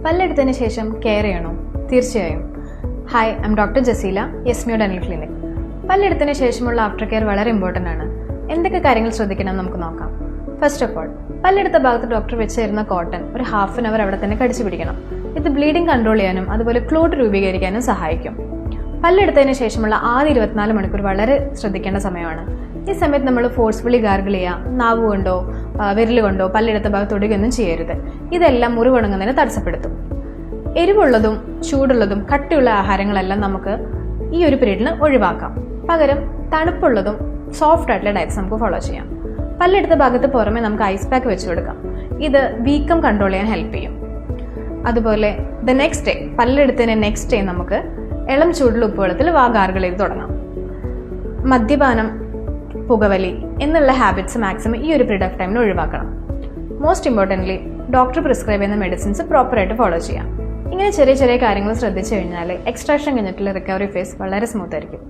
പല്ലെടുത്തതിന് ശേഷം കെയർ ചെയ്യണോ? തീർച്ചയായും. Hi, I am doctor Jaseela, യെസ്മിയോ ഡെന്റൽ ക്ലിനിക്. പല്ലെടുത്തതിന് ശേഷമുള്ള ആഫ്റ്റർ കെയർ വളരെ ഇമ്പോർട്ടൻ്റ് ആണ്. എന്തൊക്കെ കാര്യങ്ങൾ ശ്രദ്ധിക്കണം നമുക്ക് നോക്കാം. ഫസ്റ്റ് ഓഫ് ഓൾ, പല്ലെടുത്ത ഭാഗത്ത് ഡോക്ടർ വെച്ച് തരുന്ന കോട്ടൺ ഒരു ഹാഫ് ആൻ അവർ അവിടെ തന്നെ കടിച്ചു പിടിക്കണം. ഇത് ബ്ലീഡിംഗ് കൺട്രോൾ ചെയ്യാനും അതുപോലെ ക്ലോട്ട് രൂപീകരിക്കാനും സഹായിക്കും. പല്ലെടുത്തതിന് ശേഷമുള്ള ആദ്യ 24 മണിക്കൂർ വളരെ ശ്രദ്ധിക്കേണ്ട സമയമാണ്. ഈ സമയത്ത് നമ്മൾ ഫോഴ്സ്ഫുള്ളി ഗാർഗിൾ ചെയ്യുക, നാവ് കൊണ്ടോ വിരൽ കൊണ്ടോ പല്ലെടുത്ത ഭാഗത്ത് തൊടുകയൊന്നും ചെയ്യരുത്. ഇതെല്ലാം മുറിവുണങ്ങുന്നതിന് തടസ്സപ്പെടുത്തും. എരിവുള്ളതും ചൂടുള്ളതും കട്ടിയുള്ള ആഹാരങ്ങളെല്ലാം നമുക്ക് ഈ ഒരു പീരീഡിന് ഒഴിവാക്കാം. പകരം തണുപ്പുള്ളതും സോഫ്റ്റ് ആയിട്ടുള്ള ഡയറ്റ്സ് നമുക്ക് ഫോളോ ചെയ്യാം. പല്ലെടുത്ത ഭാഗത്ത് പുറമെ നമുക്ക് ഐസ് പാക്ക് വെച്ച് കൊടുക്കാം. ഇത് വീക്കം കൺട്രോൾ ചെയ്യാൻ ഹെൽപ്പ് ചെയ്യും. അതുപോലെ നെക്സ്റ്റ് ഡേ, പല്ലെടുത്തതിന് നെക്സ്റ്റ് ഡേ നമുക്ക് ഇളം ചൂടുള്ള ഉപ്പുവെള്ളത്തിൽ ഗാർഗിൾ ചെയ്ത് തുടങ്ങാം. മദ്യപാനം, പുകവലി എന്നുള്ള ഹാബിറ്റ്സ് മാക്സിമം ഈ ഒരു പീരീഡ് ഓഫ് ടൈമിൽ ഒഴിവാക്കണം. മോസ്റ്റ് ഇമ്പോർട്ടൻ്റ്ലി ഡോക്ടർ പ്രിസ്ക്രൈബ് ചെയ്യുന്ന മെഡിസിൻസ് പ്രോപ്പറായിട്ട് ഫോളോ ചെയ്യാം. ഇങ്ങനെ ചെറിയ ചെറിയ കാര്യങ്ങൾ ശ്രദ്ധിച്ചു കഴിഞ്ഞാൽ എക്സ്ട്രാക്ഷൻ കഴിഞ്ഞിട്ടുള്ള റിക്കവറി ഫേസ് വളരെ സ്മൂത്ത് ആയിരിക്കും.